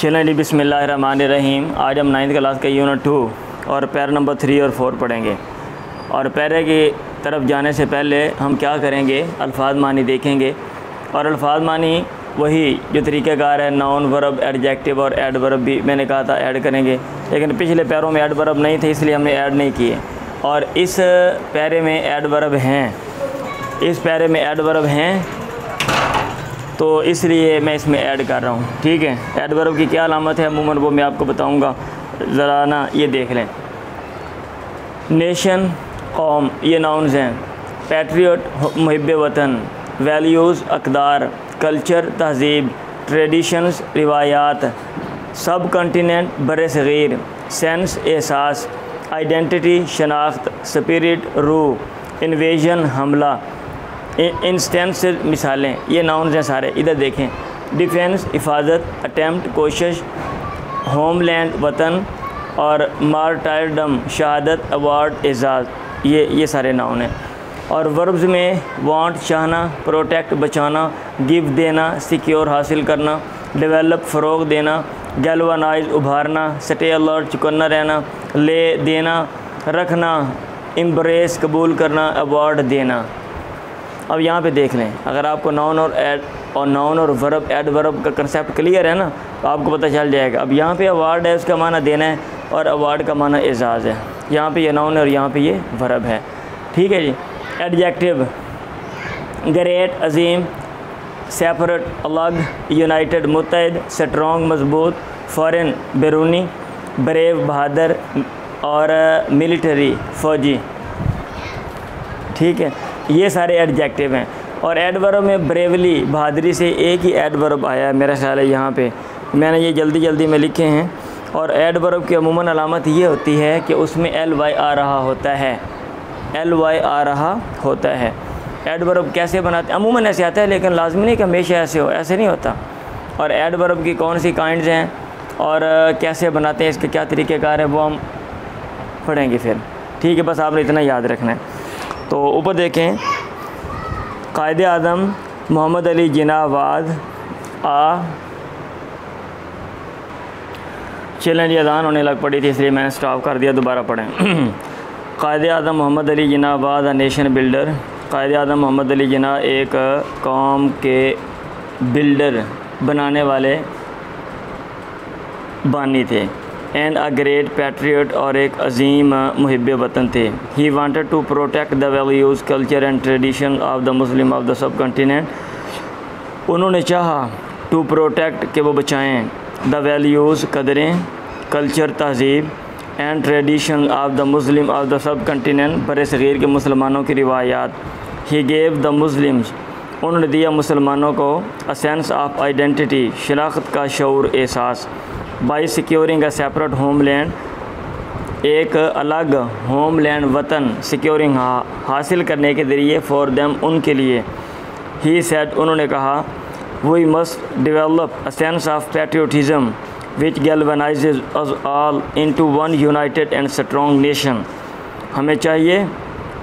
चलें जी, बिस्मिल्लाहिर्रहमानिर्रहीम। आज हम 9th क्लास का यूनिट 2 और पैरा नंबर 3 और 4 पढ़ेंगे। और पैरे की तरफ जाने से पहले हम क्या करेंगे, अल्फाज मानी देखेंगे। और अल्फाज मानी वही जो तरीक़ाकार है, नाउन, वर्ब, एडजेक्टिव और एडवर्ब भी मैंने कहा था ऐड करेंगे, लेकिन पिछले पैरों में एडवर्ब नहीं थे इसलिए हमने ऐड नहीं किए। और इस पैरे में एडवर्ब हैं, इस पैरे में एडवर्ब हैं, तो इसलिए मैं इसमें ऐड कर रहा हूँ। ठीक है, एडवर्ब की क्या अलामत है अमूमन वो मैं आपको बताऊँगा। ज़रा ना ये देख लें। नेशन, कौम, ये नाउन्स हैं। पैट्रियट, मुहिब्बे वतन। वैल्यूज़, अक़दार। कल्चर, तहज़ीब। ट्रेडिशंस, रिवायात। सब कॉन्टिनेंट, बर सग़ीर। सेंस, एहसास। आइडेंटिटी, शनाख्त। स्पिरिट, रूह। इन्वेजन, हमला। इंस्टेंस, मिसालें। ये नाउन्स हैं सारे, इधर देखें। डिफेंस, हिफाजत। अटैम्प्ट, कोशिश। होमलैंड, वतन। और मार्टायरडम, शहादत, अवार्ड, एजाज़। ये सारे नाउन हैं। और वर्ब्स में वांट, चाहना। प्रोटेक्ट, बचाना। गिव, देना। सिक्योर, हासिल करना। डेवलप, फ़रोग़ देना। गैल्वनाइज, उभारना। स्टे अलर्ट, चौकन्ना रहना। ले, देना। रखना। एम्ब्रेस, कबूल करना। अवार्ड, देना। अब यहाँ पे देख लें, अगर आपको नाउन और वर्ब, एडवर्ब का कंसेप्ट क्लियर है ना, तो आपको पता चल जाएगा। अब यहाँ पे अवार्ड है, उसका माना देना है, और अवार्ड का माना एजाज़ है। यहाँ पे ये नाउन है और यहाँ पे ये वर्ब है। ठीक है जी। एडजेक्टिव, ग्रेट, अजीम। सेपरेट, अलग। यूनाइटेड, मुत्तहिद। स्ट्रॉन्ग, मजबूत। फॉरेन, बैरूनी। ब्रेव, बहादुर। और मिलिट्री, फ़ौजी। ठीक है, ये सारे एडजेक्टिव हैं। और एडवर्ब में ब्रेवली, बहादुरी से एक ही एडवर्ब आया है मेरा ख्याल है, यहाँ पे मैंने ये जल्दी में लिखे हैं। और एडवर्ब की अमूमन अलामत ये होती है कि उसमें ly आ रहा होता है, ly आ रहा होता है। एडवर्ब कैसे बनाते हैं, अमूमन ऐसे आता है, लेकिन लाजमी नहीं कि हमेशा ऐसे हो, ऐसे नहीं होता। और एडवर्ब की कौन सी काइंड्स हैं और कैसे बनाते हैं, इसके क्या तरीक़ेकार है, वो हम पढ़ेंगे फिर। ठीक है, बस आपने इतना याद रखना है। तो ऊपर देखें, कायदे आज़म मोहम्मद अली जिन्ना वाद आ। चलें जी, अज़ान होने लग पड़ी थी इसलिए मैंने स्टॉप कर दिया, दोबारा पढ़ें। कायदे आज़म मोहम्मद अली जिन्ना वाद आ नेशन बिल्डर। कायदे आज़म मोहम्मद अली जिन्ना एक कौम के बिल्डर, बनाने वाले बानी थे। एंड अ ग्रेट पैट्रियट, और एक अजीम मुहिब्बे वतन थे। He wanted to protect the values, culture and tradition of the Muslim of the subcontinent. उन्होंने चाहा टू प्रोटेक्ट, कि वो बचाएं, द वैल्यूज़, कदरें, कल्चर, तहज़ीब, and tradition of the Muslim of the subcontinent, बर सग़ीर के मुसलमानों की रिवायात। ही गेव द मुस्लिम्स, उन्होंने दिया मुसलमानों को अ सेंस ऑफ आइडेंटिटी, शनाख्त का शऊर, एहसास। By securing a separate homeland, एक अलग होमलैंड, वतन। सिक्योरिंग, हासिल करने के ज़रिए। फॉर देम, उनके लिए। ही सेड, उन्होंने कहा, we must develop a sense of patriotism which galvanises us all into one united and strong nation. हमें चाहिए,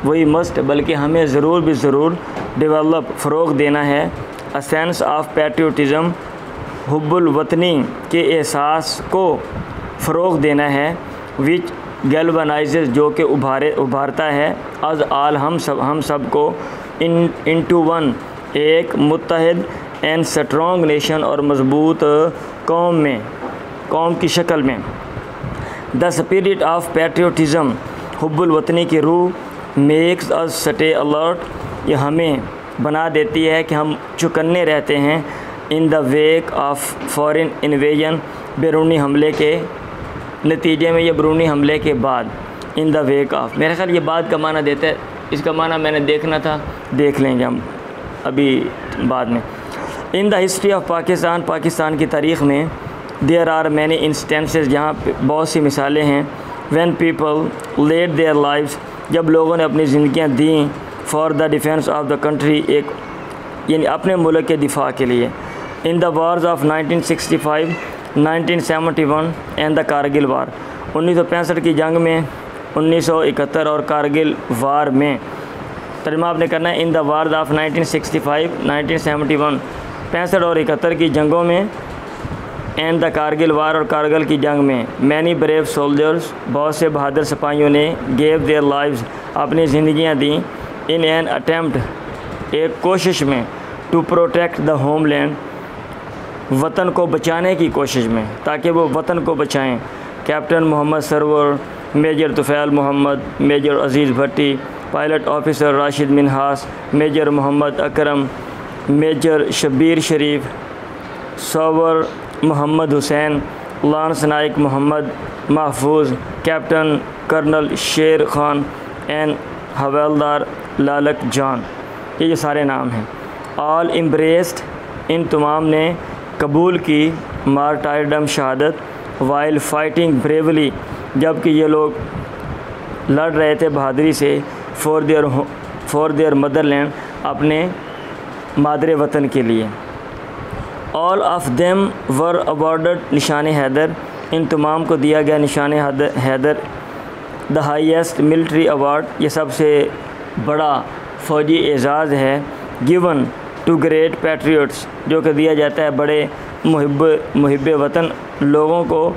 वी मस्ट, बल्कि हमें ज़रूर डेवलप, फ़रोग़ देना है, अ सेंस ऑफ पैट्रियोटिज़म, हुब्बुल वतनी के एहसास को फ़रोग़ देना है। विच गैल्वनाइजेस, जो कि उभारता है, अज़ आल, हम सब को, इनटू वन, एक मुत्तहिद एंड स्ट्रॉन्ग नेशन, और मजबूत कौम की शक्ल में। द स्पिरिट ऑफ पैट्रियोटिज़म, हुब्बुल वतनी की रूह, मेक्स अस स्टे अलर्ट, ये हमें बना देती है कि हम चौकन्ने रहते हैं। In the wake of foreign invasion, बैरूनी हमले के नतीजे में, या बैरूनी हमले के बाद। इन द वेक ऑफ, मेरे ख्याल ये बाद का माना देता है, इसका माना मैंने देखना था, देख लेंगे हम अभी बाद में। In the history of Pakistan, Pakistan की तारीख़ में, देयर आर मैनी इंस्टेंसेस, जहाँ बहुत सी मिसालें हैं। When people laid their lives, जब लोगों ने अपनी ज़िंदगियाँ दी। For the defence of the country, एक यानी अपने मुल्क के दिफा के लिए। In the wars of 1965, 1971 and the Kargil war, 1965 की जंग में, 1971 और कारगिल वार में। तर्जुमा आपने करना है, इन द वार्स ऑफ 1965, 1971, 65 और 71 की जंगों में, एंड द कारगिल वार, और कारगिल की जंग में मैनी ब्रेव सोल्जर्स, बहुत से बहादुर सिपाहियों ने गेव देयर लाइव्स, अपनी ज़िंदगियाँ दी, इन एन अटेम्प्ट, एक कोशिश में, टू प्रोटेक्ट द होमलैंड, वतन को बचाने की कोशिश में, ताकि वो वतन को बचाएं। Captain Mohammad Sarwar, major Tufail Mohammad, major Aziz Bhatti, pilot officer Rashid Minhas, major Mohammad Akram, major Shabbir Sharif, सवर मोहम्मद हुसैन, लांस नाइक मोहम्मद महफूज, कैप्टन कर्नल शेर खान एंड हवलदार लालक जान। ये जो सारे नाम हैं, ऑल एम्ब्रेस्ड, इन तमाम ने कबूल की मार्टायरडम, शहादत, वाइल फाइटिंग ब्रेवली, जबकि ये लोग लड़ रहे थे बहादुरी से, फॉर देयर मदरलैंड, अपने मादरे वतन के लिए। All of them were awarded Nishan Haider, इन तमाम को दिया गया Nishan Haider, the highest military award, ये सबसे बड़ा फ़ौजी एज़ाज़ है, गिवन टू ग्रेट पैट्रियट्स, जो कि दिया जाता है बड़े मुहिब वतन लोगों को,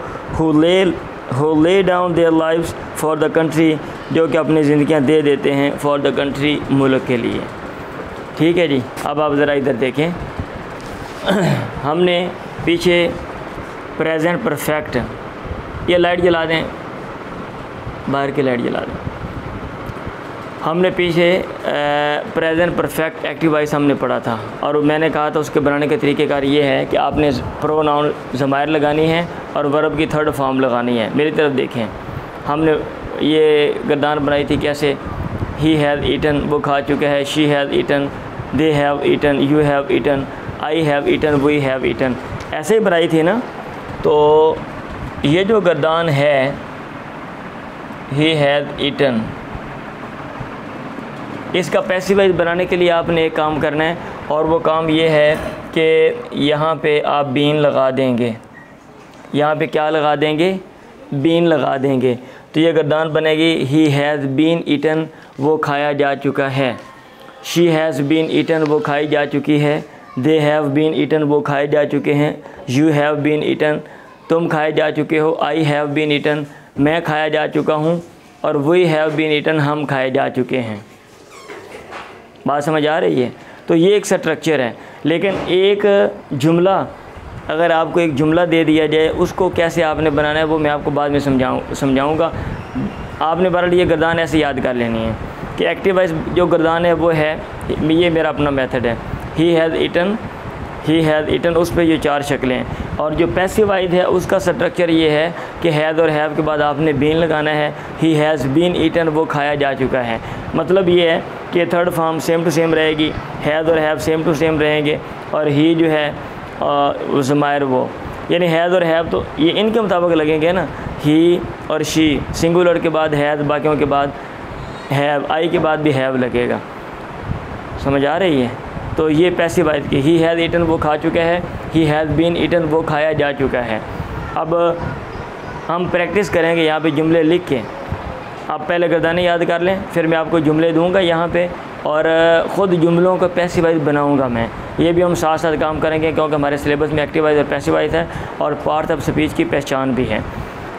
who lay down their lives for the country, जो कि अपनी ज़िंदगियाँ दे देते हैं फॉर द कंट्री, मुल्क के लिए। ठीक है जी। अब आप ज़रा इधर देखें, हमने पीछे प्रेजेंट परफेक्ट, ये लाइट जला दें, बाहर की लाइट जला दें। हमने पीछे प्रेजेंट परफेक्ट एक्टिव वॉइस हमने पढ़ा था, और मैंने कहा था उसके बनाने के तरीक़ेकार ये है कि आपने प्रोनाउन ज़मायर लगानी है और वर्ब की थर्ड फॉर्म लगानी है। मेरी तरफ देखें, हमने ये गर्दान बनाई थी कैसे, ही हैज़ ईटन, वो खा चुका है, she has eaten, they have eaten, you have eaten, I have eaten, we have eaten, ऐसे ही बनाई थी ना। तो ये जो गर्दान है, ही हैज़ ईटन, इसका पैसिव वॉइस बनाने के लिए आपने एक काम करना है, और वो काम ये है कि यहाँ पे आप बीन लगा देंगे, यहाँ पे क्या लगा देंगे, बीन लगा देंगे, तो ये गर्दान बनेगी, ही हैज़ बीन ईटन, वो खाया जा चुका है, शी हैज़ बीन ईटन, वो खाई जा चुकी है, दे हैव बीन ईटन, वो खाए जा चुके हैं, यू हैव बीन ईटन, तुम खाए जा चुके हो, आई हैव बीन ईटन, मैं खाया जा चुका हूँ, और वी हैव बीन ईटन, हम खाए जा चुके हैं। बात समझ आ रही है? तो ये एक स्ट्रक्चर है। लेकिन एक जुमला, अगर आपको एक जुमला दे दिया जाए, उसको कैसे आपने बनाना है वो मैं आपको बाद में समझाऊंगा। आपने बहरहाल ये गर्दान ऐसे याद कर लेनी है कि एक्टिव वॉइस जो गर्दान है वो है, ये मेरा अपना मेथड है, he has eaten, he has eaten, उस पर ये चार शक्लें हैं। और जो पैसिव वॉइस है उसका स्ट्रक्चर ये है कि हैज़ और हैव के बाद आपने बीन लगाना है, ही हैज़ बीन ईटन, वो खाया जा चुका है। मतलब ये है कि third form same to same रहेगी, हैज़ और हैव सेम टू सेम रहेंगे, और ही जो है ज़मायर वो, यानी हैज़ और हैव तो ये इनके मुताबिक लगेंगे ना, ही और शी, सिंगुलर के बाद हैज़, बाकियों के बाद हैव, आई के बाद भी हैव लगेगा। समझ आ रही है? तो ये पैसिव वॉइस की, ही हैज़ ईटन, वो खा चुका है, ही हैज़ बीन ईटन, वो खाया जा चुका है। अब हम प्रैक्टिस करेंगे यहाँ पे जुमले लिख के। आप पहले गर्दाने याद कर लें, फिर मैं आपको जुमले दूंगा यहाँ पे, और ख़ुद जुमलों का पैसिव वॉइस बनाऊंगा मैं। ये भी हम साथ साथ काम करेंगे, क्योंकि हमारे सिलेबस में एक्टिव वॉइस और पैसिव वॉइस है, और पार्ट ऑफ स्पीच की पहचान भी है।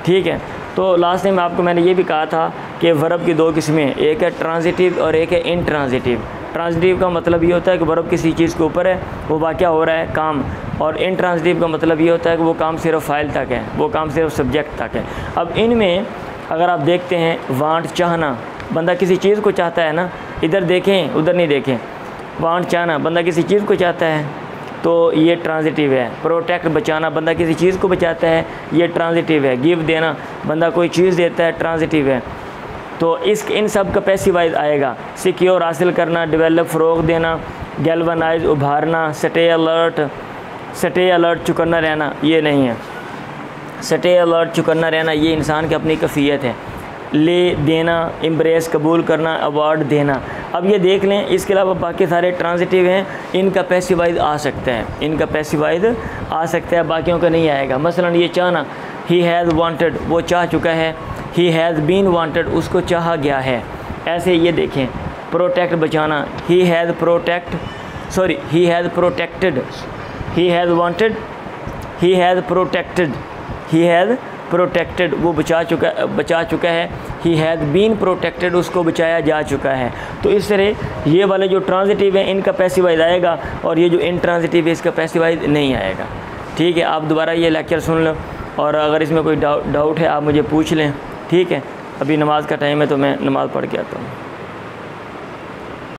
ठीक है। तो लास्ट टाइम आपको मैंने ये भी कहा था कि वर्ब की दो किस्में, एक है ट्रांजिटिव और एक है इनट्रांजिटिव। ट्रांजिटिव का मतलब ये होता है कि वर्ब किसी चीज़ के ऊपर है, वो वाक़या हो रहा है काम, और इनट्रांजिटिव का मतलब ये होता है कि वो काम सिर्फ फ़ाइल तक है, वो काम सिर्फ सब्जेक्ट तक है। अब इनमें अगर आप देखते हैं, वांट, चाहना, बंदा किसी चीज़ को चाहता है ना, इधर देखें उधर नहीं देखें, वांट चाहना, बंदा किसी चीज़ को चाहता है, तो ये ट्रांजिटिव है। प्रोटेक्ट, बचाना, बंदा किसी चीज़ को बचाता है, ये ट्रांजिटिव है। गिव, देना, बंदा कोई चीज़ देता है, ट्रांजिटिव है। तो इन सब का पैसिव वॉइस आएगा। सिक्योर, हासिल करना, डेवलप, फ़रोग़ देना, गैल्वनाइज, उभारना, स्टे अलर्ट, चौकन्ना रहना, ये नहीं है। स्टे अलर्ट, चौकन्ना रहना, ये इंसान की अपनी कैफियत है। ले, देना, एम्ब्रेस, कबूल करना, अवार्ड देना। अब ये देख लें, इसके अलावा बाकी सारे ट्रांजिटिव हैं, इनका पैसिव वॉइस आ सकता है, इनका पैसिव वॉइस आ सकता है, बाकियों का नहीं आएगा। मसलन ये चाहना, ही हैज़ वांटेड, वो चाह चुका है, ही हैज़ बीन वांटेड, उसको चाहा गया है। ऐसे ये देखें, प्रोटेक्ट, बचाना, he has protected, he has wanted, he has protected वो बचा चुका है। ही हैज़ बीन प्रोटेक्टेड उसको बचाया जा चुका है। तो इस तरह ये वाले जो ट्रांजिटिव है इनका पैसिवाइज आएगा और ये जो इंट्रांजिटिव है इसका पैसिवाइज नहीं आएगा। ठीक है, आप दोबारा ये लेक्चर सुन लो और अगर इसमें कोई डाउट है आप मुझे पूछ लें। ठीक है, अभी नमाज का टाइम है तो मैं नमाज़ पढ़ के आता हूँ।